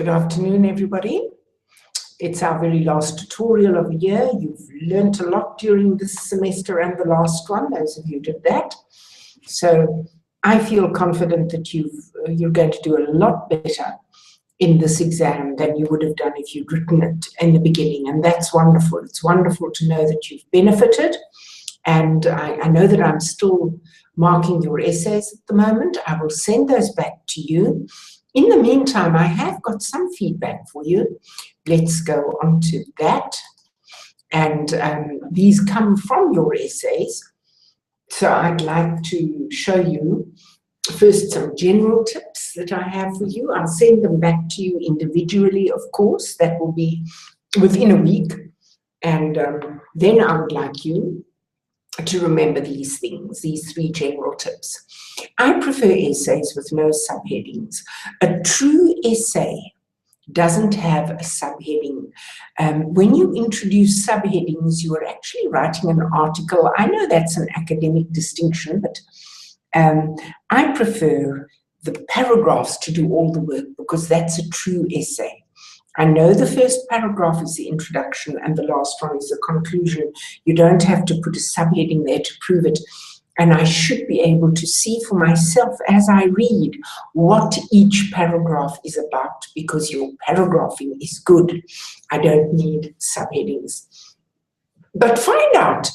Good afternoon, everybody. It's our very last tutorial of the year. You've learnt a lot during this semester and the last one, those of you did that. So I feel confident that you're going to do a lot better in this exam than you would have done if you'd written it in the beginning, and that's wonderful. It's wonderful to know that you've benefited, and I know that I'm still marking your essays at the moment. I will send those back to you. In the meantime, I have got some feedback for you. Let's go on to that. And these come from your essays. So I'd like to show you first some general tips that I have for you. I'll send them back to you individually, of course. That will be within a week. And then I would like you to remember these things, these three general tips. I prefer essays with no subheadings. A true essay doesn't have a subheading. When you introduce subheadings, you are actually writing an article. I know that's an academic distinction, but I prefer the paragraphs to do all the work because that's a true essay. I know the first paragraph is the introduction and the last one is the conclusion. You don't have to put a subheading there to prove it. And I should be able to see for myself as I read what each paragraph is about because your paragraphing is good. I don't need subheadings. But find out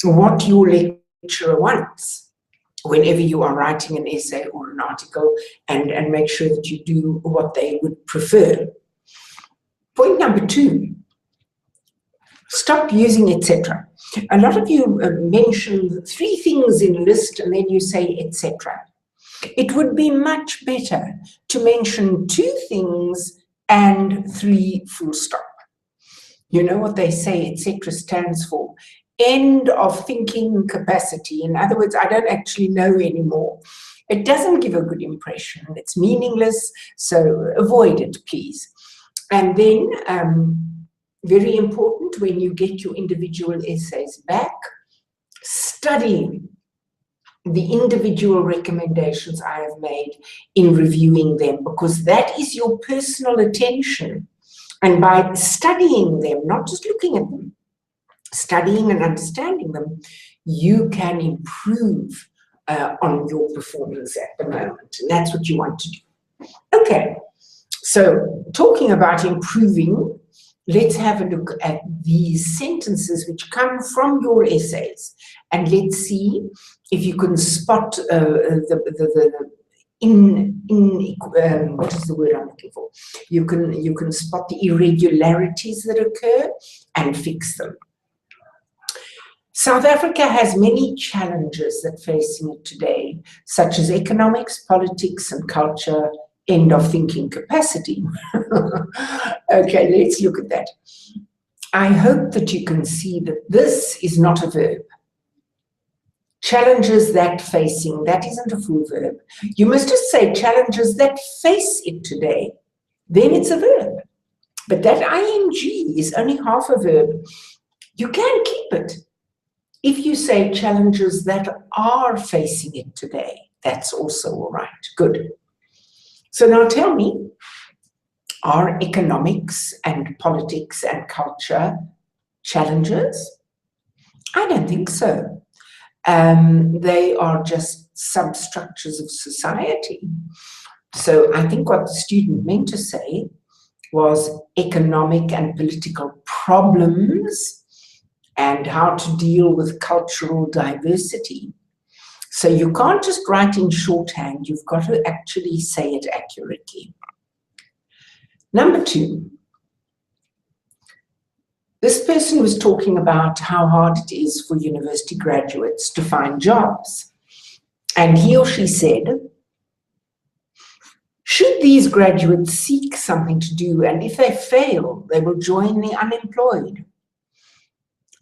what your lecturer wants whenever you are writing an essay or an article, and make sure that you do what they would prefer. Point number 2, stop using etc. A lot of you mention 3 things in a list and then you say etc. It would be much better to mention 2 things and 3 full stop. You know what they say etc. stands for? End of thinking capacity. In other words, I don't actually know anymore. It doesn't give a good impression. It's meaningless, so avoid it, please. And then, very important, when you get your individual essays back, study the individual recommendations I have made in reviewing them, because that is your personal attention. And by studying them, not just looking at them, studying and understanding them, you can improve on your performance at the moment. And that's what you want to do. Okay. So, talking about improving, let's have a look at these sentences which come from your essays, and let's see if you can spot what is the word I'm looking for? You can spot the irregularities that occur and fix them. South Africa has many challenges that facing it today, such as economics, politics, and culture. End of thinking capacity. Okay, let's look at that. I hope that you can see that this is not a verb. Challenges that facing, that isn't a full verb. You must just say challenges that face it today. Then it's a verb. But that ing is only half a verb. You can keep it. If you say challenges that are facing it today, that's also all right. Good. So now tell me, are economics and politics and culture challenges? I don't think so. They are just substructures of society. So I think what the student meant to say was economic and political problems and how to deal with cultural diversity. So you can't just write in shorthand, you've got to actually say it accurately. Number 2, this person was talking about how hard it is for university graduates to find jobs. And he or she said, should these graduates seek something to do, and if they fail, they will join the unemployed.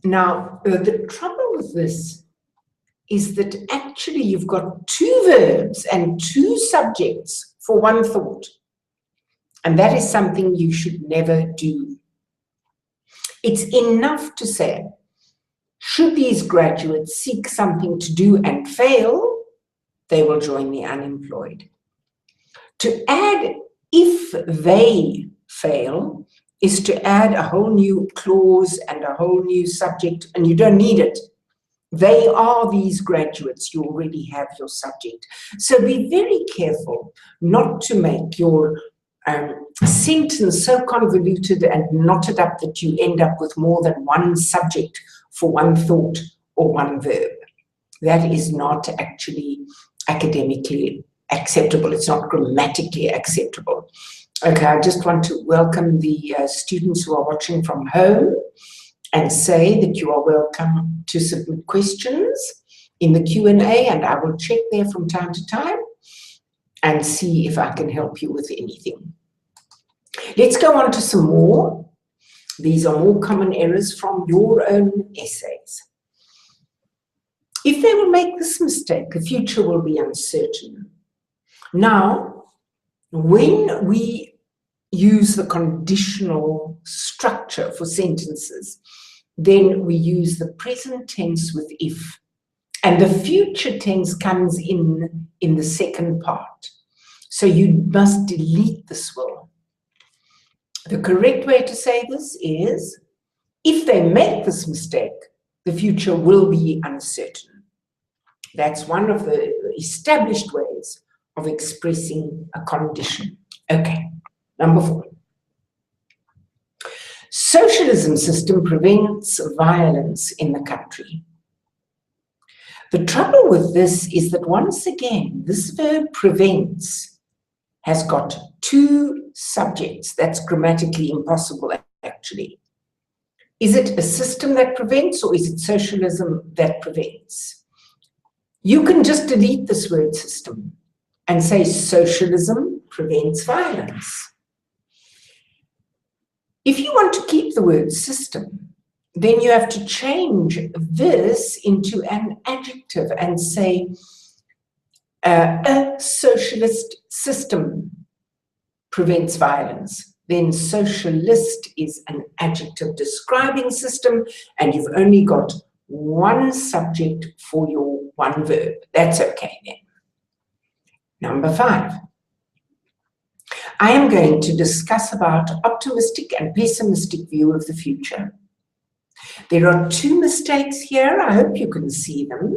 Now, the trouble with this is that actually you've got 2 verbs and 2 subjects for one thought. And that is something you should never do. It's enough to say, should these graduates seek something to do and fail, they will join the unemployed. To add if they fail is to add a whole new clause and a whole new subject, and you don't need it. They are these graduates. You already have your subject. So be very careful not to make your sentence so convoluted and knotted up that you end up with more than one subject for one thought or one verb. That is not actually academically acceptable. It's not grammatically acceptable. Okay, I just want to welcome the students who are watching from home and say that you are welcome to submit questions in the Q&A, and I will check there from time to time and see if I can help you with anything. Let's go on to some more. These are more common errors from your own essays. If they will make this mistake, the future will be uncertain. Now, when we use the conditional structure for sentences, then we use the present tense with if, and the future tense comes in the second part. So you must delete this will. The correct way to say this is, if they make this mistake, the future will be uncertain. That's one of the established ways of expressing a condition. Okay, number 4. Socialism system prevents violence in the country. The trouble with this is that once again, this verb prevents has got 2 subjects. That's grammatically impossible, actually. Is it a system that prevents, or is it socialism that prevents? You can just delete this word system and say socialism prevents violence. If you want to keep the word system, then you have to change this into an adjective and say a socialist system prevents violence. Then socialist is an adjective describing system, and you've only got one subject for your one verb. That's okay then. Number 5. I am going to discuss about optimistic and pessimistic view of the future. There are 2 mistakes here. I hope you can see them.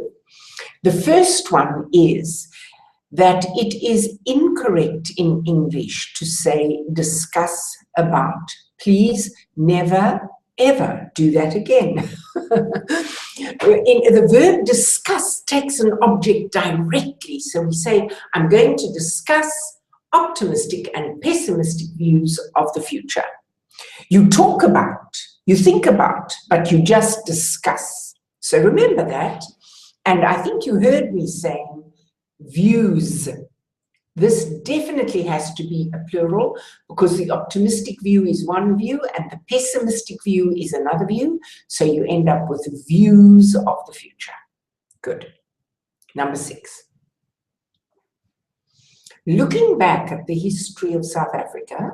The first one is that it is incorrect in English to say discuss about. Please never, ever do that again. The verb discuss takes an object directly. So we say, I'm going to discuss optimistic and pessimistic views of the future. You talk about, you think about, but you just discuss. So remember that. And I think you heard me saying views. This definitely has to be a plural, because the optimistic view is one view and the pessimistic view is another view. So you end up with views of the future. Good. Number 6. Looking back at the history of South Africa,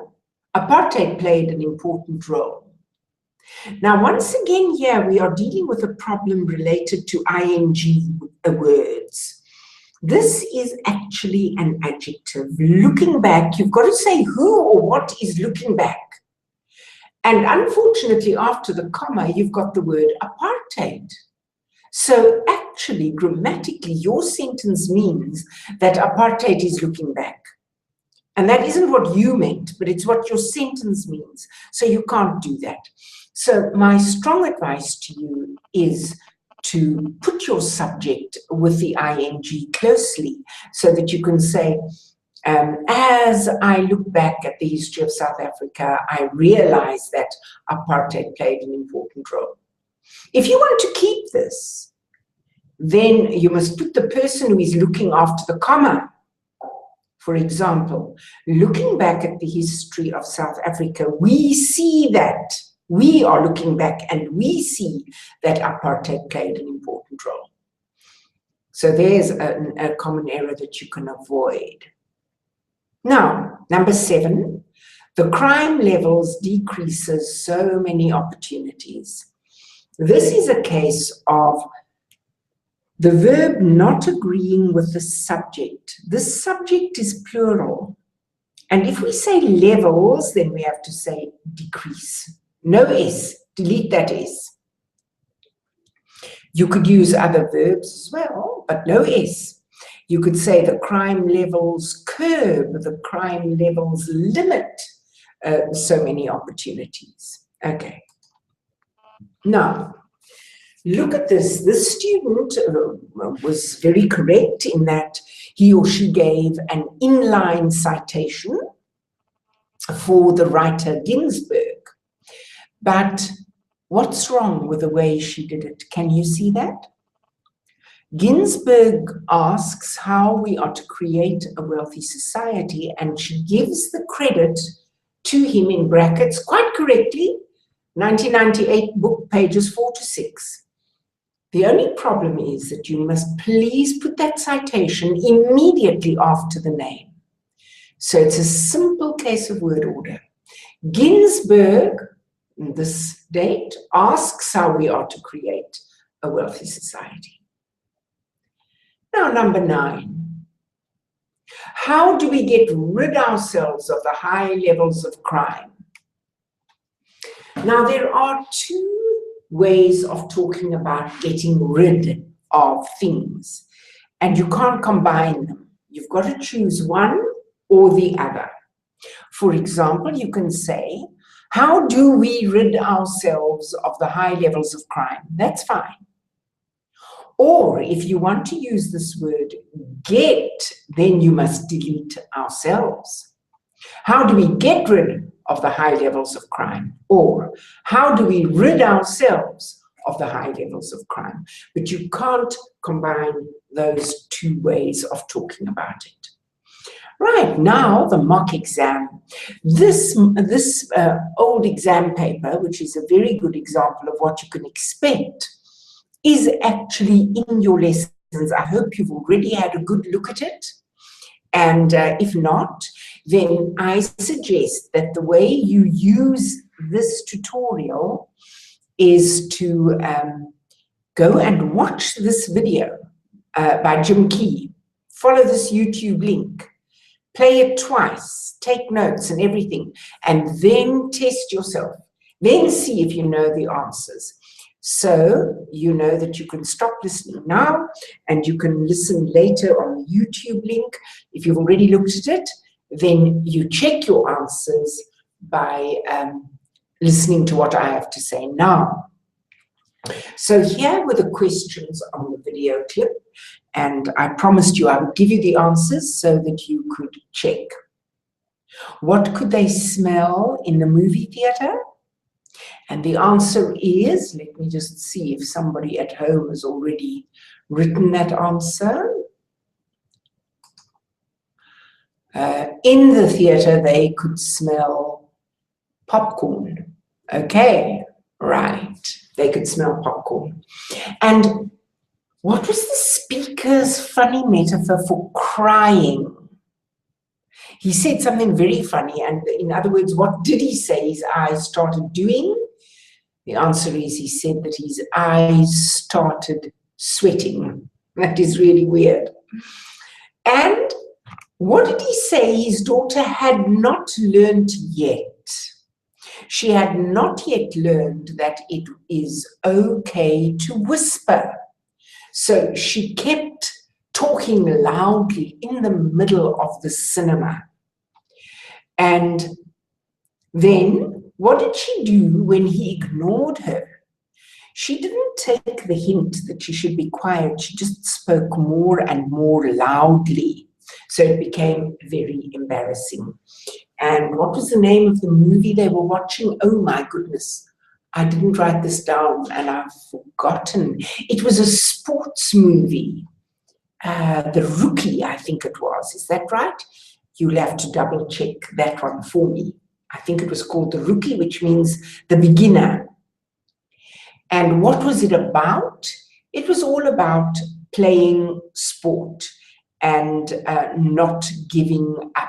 apartheid played an important role. Now, once again here, we are dealing with a problem related to ing words. This is actually an adjective. Looking back, you've got to say who or what is looking back. And unfortunately, after the comma, you've got the word apartheid. So actually, grammatically, your sentence means that apartheid is looking back. And that isn't what you meant, but it's what your sentence means. So you can't do that. So my strong advice to you is to put your subject with the ing closely so that you can say, as I look back at the history of South Africa, I realize that apartheid played an important role. If you want to keep this, then you must put the person who is looking after the comma. For example, looking back at the history of South Africa, we see that, we are looking back and we see that apartheid played an important role. So there's a common error that you can avoid. Now, number 7, the crime levels decreases so many opportunities. This is a case of the verb not agreeing with the subject. This subject is plural, And if we say levels, then we have to say decrease. No S, delete that S. You could use other verbs as well, but no S. You could say the crime levels curb, the crime levels limit so many opportunities. Okay. Now, look at this. This student was very correct in that he or she gave an inline citation for the writer Ginsberg. But what's wrong with the way she did it? Can you see that? Ginsberg asks how we are to create a wealthy society, and she gives the credit to him in brackets, quite correctly, 1998 book, pages 4 to 6. The only problem is that you must please put that citation immediately after the name. So it's a simple case of word order. Ginsberg, this date, asks how we are to create a wealthy society. Now, number 9. How do we get rid ourselves of the high levels of crime? Now, there are 2 ways of talking about getting rid of things, and you can't combine them. You've got to choose one or the other. For example, you can say, how do we rid ourselves of the high levels of crime? That's fine. Or if you want to use this word get, then you must delete ourselves. How do we get rid of the high levels of crime? Or how do we rid ourselves of the high levels of crime? But you can't combine those 2 ways of talking about it. Right, now the mock exam. This old exam paper, which is a very good example of what you can expect, is actually in your lessons. I hope you've already had a good look at it. And if not, then I suggest that the way you use this tutorial is to go and watch this video by Jim Key. Follow this YouTube link. Play it twice, take notes and everything, and then test yourself. Then see if you know the answers. So you know that you can stop listening now and you can listen later on the YouTube link. If you've already looked at it, then you check your answers by listening to what I have to say now. So here were the questions on the video clip, and I promised you I would give you the answers so that you could check. What could they smell in the movie theater? And the answer is, let me just see if somebody at home has already written that answer. In the theater, they could smell popcorn. Okay, right. They could smell popcorn. And what was the speaker's funny metaphor for crying? He said something very funny, and in other words, what did he say his eyes started doing? The answer is he said that his eyes started sweating. That is really weird. And what did he say his daughter had not learned yet? She had not yet learned that it is okay to whisper. So she kept talking loudly in the middle of the cinema. And then what did she do when he ignored her? She didn't take the hint that she should be quiet. She just spoke more and more loudly. So it became very embarrassing. And what was the name of the movie they were watching? Oh my goodness. I didn't write this down and I've forgotten. It was a sports movie. The Rookie, I think it was. Is that right? You'll have to double check that one for me. I think it was called The Rookie, which means the beginner. And what was it about? It was all about playing sport and not giving up.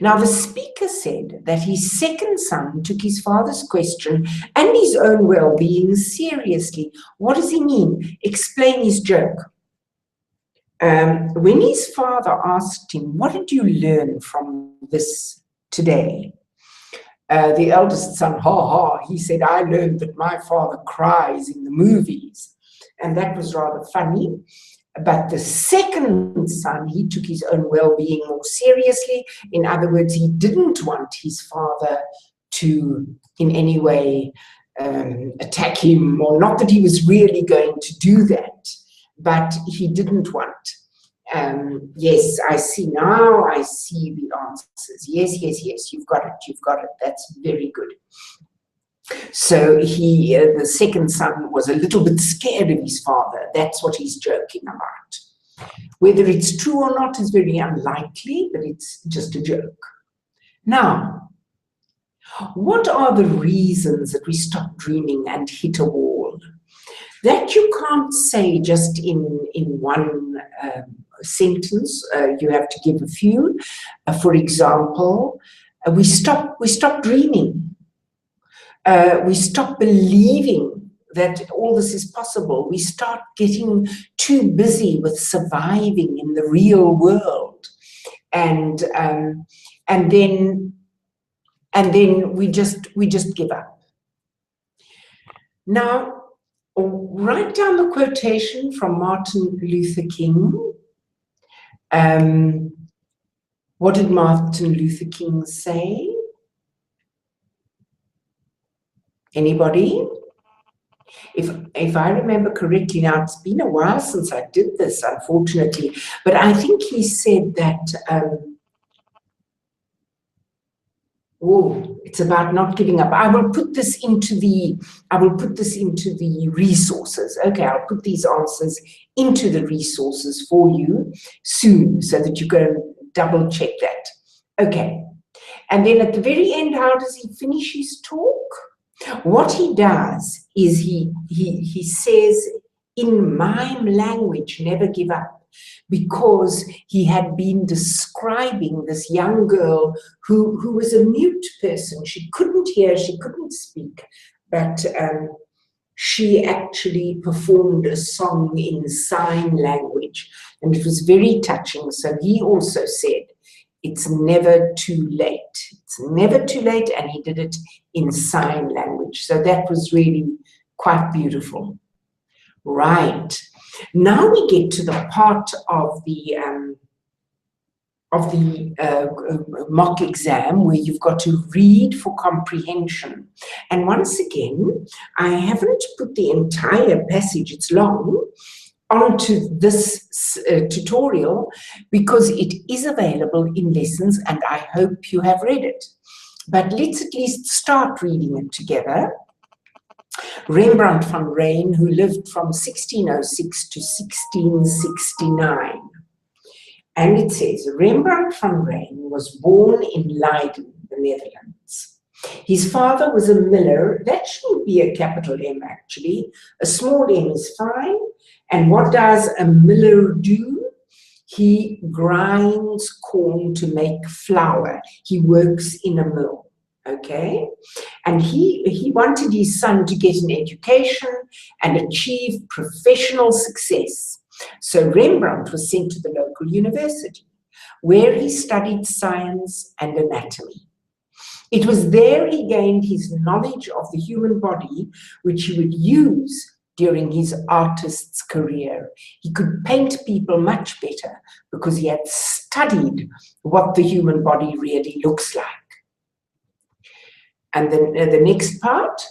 Now, the speaker said that his second son took his father's question and his own well-being seriously. What does he mean? Explain his joke. when his father asked him, what did you learn from this today? The eldest son, he said, I learned that my father cries in the movies. And that was rather funny. But the second son, he took his own well-being more seriously. In other words, he didn't want his father to in any way attack him, or not that he was really going to do that, but he didn't want. Yes, I see now, I see the answers. Yes, you've got it, that's very good. So the second son was a little bit scared of his father. That's what he's joking about. Whether it's true or not is very unlikely, but it's just a joke. Now, what are the reasons that we stop dreaming and hit a wall? That you can't say just in one sentence. You have to give a few. For example, we stop dreaming. We stop believing that all this is possible. We start getting too busy with surviving in the real world, and then we just give up. Now, write down the quotation from Martin Luther King. What did Martin Luther King say? Anybody? If I remember correctly, now it's been a while since I did this, unfortunately, but I think he said that it's about not giving up. I will put this into the resources. Okay, I'll put these answers into the resources for you soon, so that you can double check that. Okay, and then at the very end, how does he finish his talk? What he does is he says, in mime language, never give up, because he had been describing this young girl who was a mute person. She couldn't hear, she couldn't speak, but she actually performed a song in sign language, and it was very touching. So he also said, it's never too late. It's never too late, and he did it in sign language. So that was really quite beautiful. Right. Now we get to the part of the mock exam where you've got to read for comprehension. And once again, I haven't put the entire passage, it's long, onto this tutorial, because it is available in lessons, and I hope you have read it. But let's at least start reading it together. Rembrandt van Rijn, who lived from 1606 to 1669. And it says, Rembrandt van Rijn was born in Leiden, the Netherlands. His father was a miller. That shouldn't be a capital M, actually. A small m is fine. And what does a miller do? He grinds corn to make flour. He works in a mill. Okay, and he wanted his son to get an education and achieve professional success. So Rembrandt was sent to the local university, where he studied science and anatomy. It was there he gained his knowledge of the human body, which he would use during his artist's career. He could paint people much better because he had studied what the human body really looks like. And then the next part,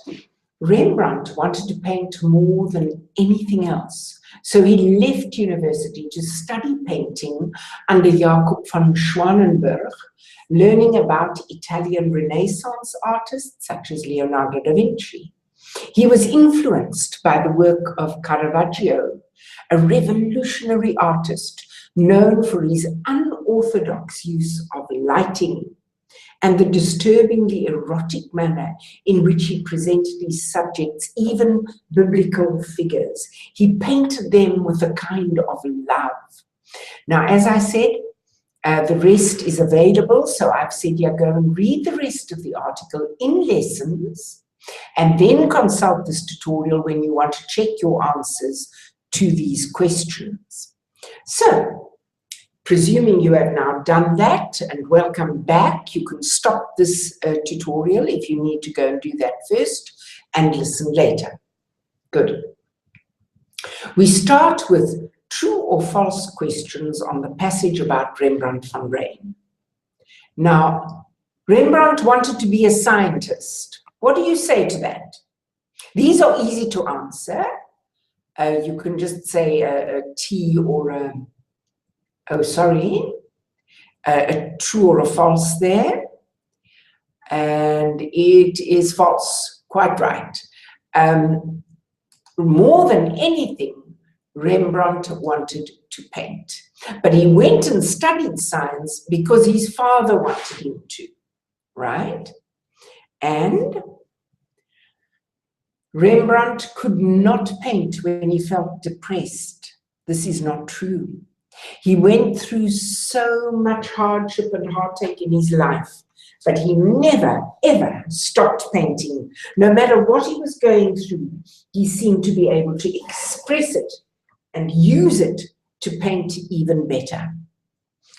Rembrandt wanted to paint more than anything else. So he left university to study painting under Jacob van Schwanenberg, learning about Italian Renaissance artists such as Leonardo da Vinci. He was influenced by the work of Caravaggio, a revolutionary artist known for his unorthodox use of lighting and the disturbingly erotic manner in which he presented his subjects, even biblical figures. He painted them with a kind of love. Now, as I said, the rest is available, so I've said, yeah, go and read the rest of the article in lessons, and then consult this tutorial when you want to check your answers to these questions. So, presuming you have now done that, and welcome back, you can stop this tutorial if you need to go and do that first and listen later. Good. We start with true or false questions on the passage about Rembrandt van Rijn. Now, Rembrandt wanted to be a scientist. What do you say to that? These are easy to answer. You can just say a T or a, a true or a false there. And it is false, quite right. More than anything, Rembrandt wanted to paint. But he went and studied science because his father wanted him to, right? And Rembrandt could not paint when he felt depressed. This is not true. He went through so much hardship and heartache in his life, but he never, ever stopped painting. No matter what he was going through, he seemed to be able to express it and use it to paint even better.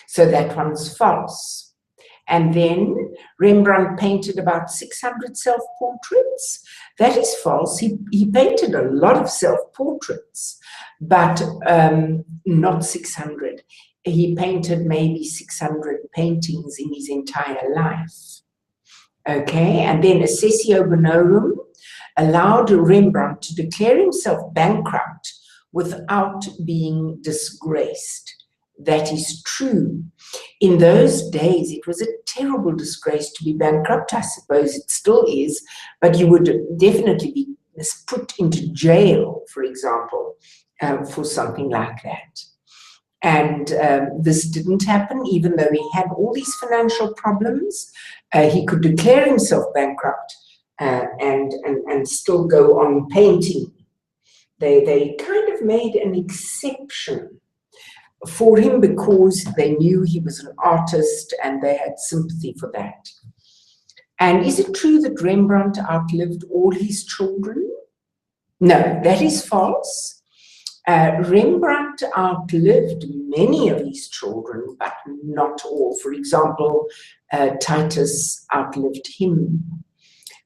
So that one's false. And then Rembrandt painted about 600 self-portraits. That is false. He painted a lot of self-portraits, but not 600. He painted maybe 600 paintings in his entire life. Okay, and then Assessio Bonorum allowed Rembrandt to declare himself bankrupt without being disgraced. That is true. In those days, it was a terrible disgrace to be bankrupt. I suppose it still is, but you would definitely be put into jail, for example, for something like that. And this didn't happen, even though he had all these financial problems. He could declare himself bankrupt and still go on painting. They kind of made an exception for him because they knew he was an artist and they had sympathy for that. And is it true that Rembrandt outlived all his children? No, that is false. Rembrandt outlived many of his children, but not all. For example, Titus outlived him.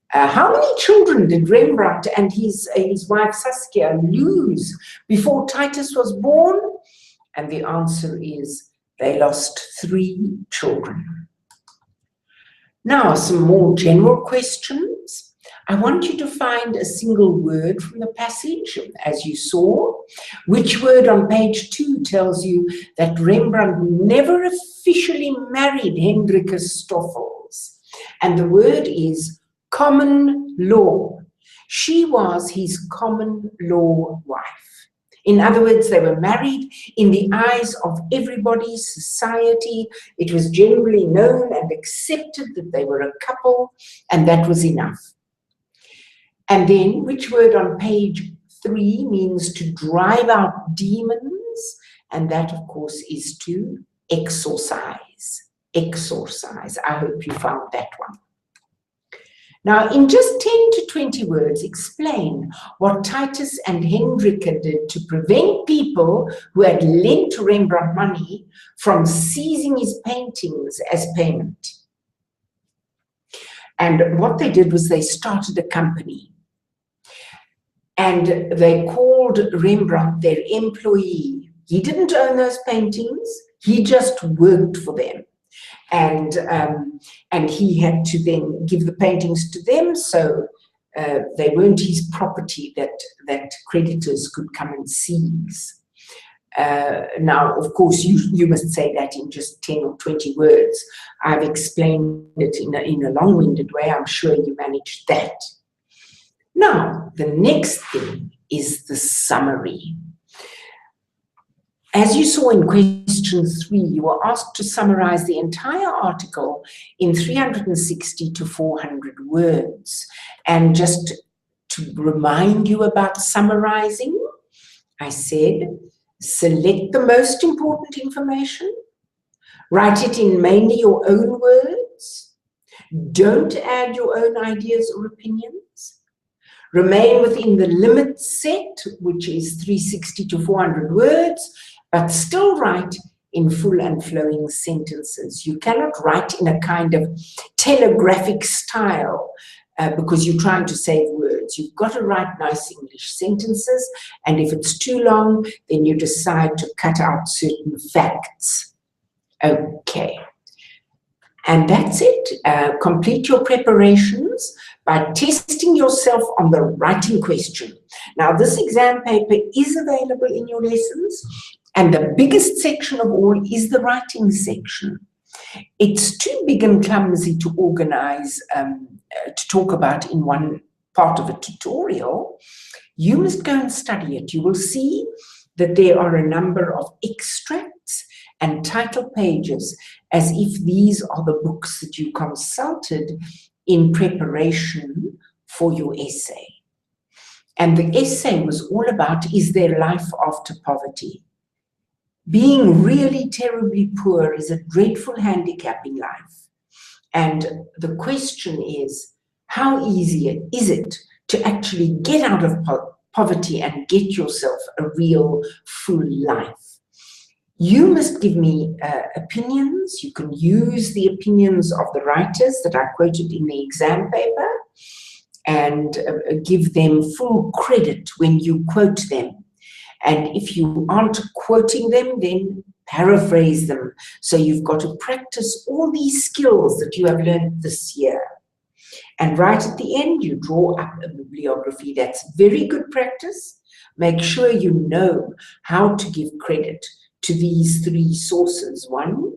How many children did Rembrandt and his wife Saskia lose before Titus was born? And the answer is they lost 3 children. Now, some more general questions. I want you to find a single word from the passage, as you saw. Which word on page 2 tells you that Rembrandt never officially married Hendrika Stoffels? And the word is common law. She was his common law wife. In other words, they were married in the eyes of everybody's society. It was generally known and accepted that they were a couple, and that was enough. And then, which word on page 3 means to drive out demons? And that, of course, is to exorcise. Exorcise. I hope you found that one. Now, in just 10 to 20 words, explain what Titus and Hendrika did to prevent people who had lent Rembrandt money from seizing his paintings as payment. And what they did was they started a company. And they called Rembrandt their employee. He didn't own those paintings. He just worked for them. And he had to then give the paintings to them, so they weren't his property that creditors could come and seize. Now, of course, you must say that in just 10 or 20 words. I've explained it in a long-winded way. I'm sure you managed that. Now, the next thing is the summary. As you saw in question 3, you were asked to summarize the entire article in 360 to 400 words. And just to remind you about summarizing, I said, select the most important information, write it in mainly your own words, don't add your own ideas or opinions, remain within the limit set, which is 360 to 400 words, but still write in full and flowing sentences. You cannot write in a kind of telegraphic style because you're trying to save words. You've got to write nice English sentences, and if it's too long, then you decide to cut out certain facts. Okay. And that's it. Complete your preparations by testing yourself on the writing question. Now, this exam paper is available in your lessons, and the biggest section of all is the writing section. It's too big and clumsy to organize, to talk about in one part of a tutorial. You must go and study it. You will see that there are a number of extracts and title pages, as if these are the books that you consulted in preparation for your essay. And the essay was all about, is there life after poverty? Being really terribly poor is a dreadful handicap in life. And the question is, how easy is it to actually get out of poverty and get yourself a real full life? You must give me opinions. You can use the opinions of the writers that I quoted in the exam paper and give them full credit when you quote them. And if you aren't quoting them, then paraphrase them. So you've got to practice all these skills that you have learned this year. And right at the end, you draw up a bibliography. That's very good practice. Make sure you know how to give credit to these three sources. One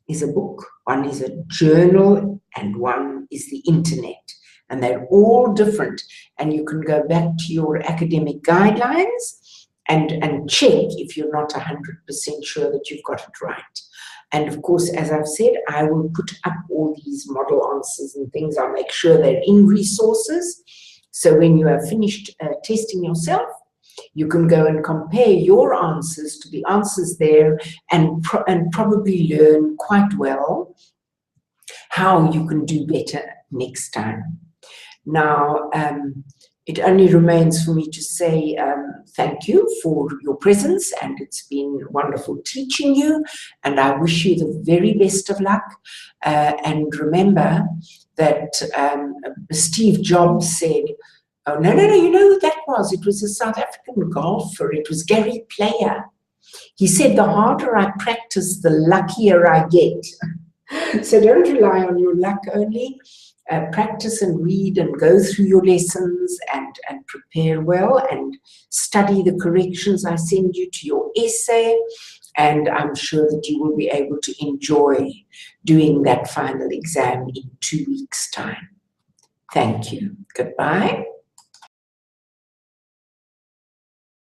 is a book, one is a journal, and one is the internet. And they're all different. And you can go back to your academic guidelines and check if you're not 100% sure that you've got it right. And of course, as I've said, I will put up all these model answers and things. I'll make sure they're in resources. So when you have finished testing yourself, you can go and compare your answers to the answers there and probably learn quite well how you can do better next time. Now, it only remains for me to say thank you for your presence, and it's been wonderful teaching you, and I wish you the very best of luck. And remember that Steve Jobs said, oh, no, you know who that was? It was a South African golfer. It was Gary Player. He said, the harder I practice, the luckier I get. So don't rely on your luck only. Practice and read and go through your lessons and prepare well and study the corrections I send you to your essay. And I'm sure that you will be able to enjoy doing that final exam in 2 weeks' time. Thank you. Goodbye.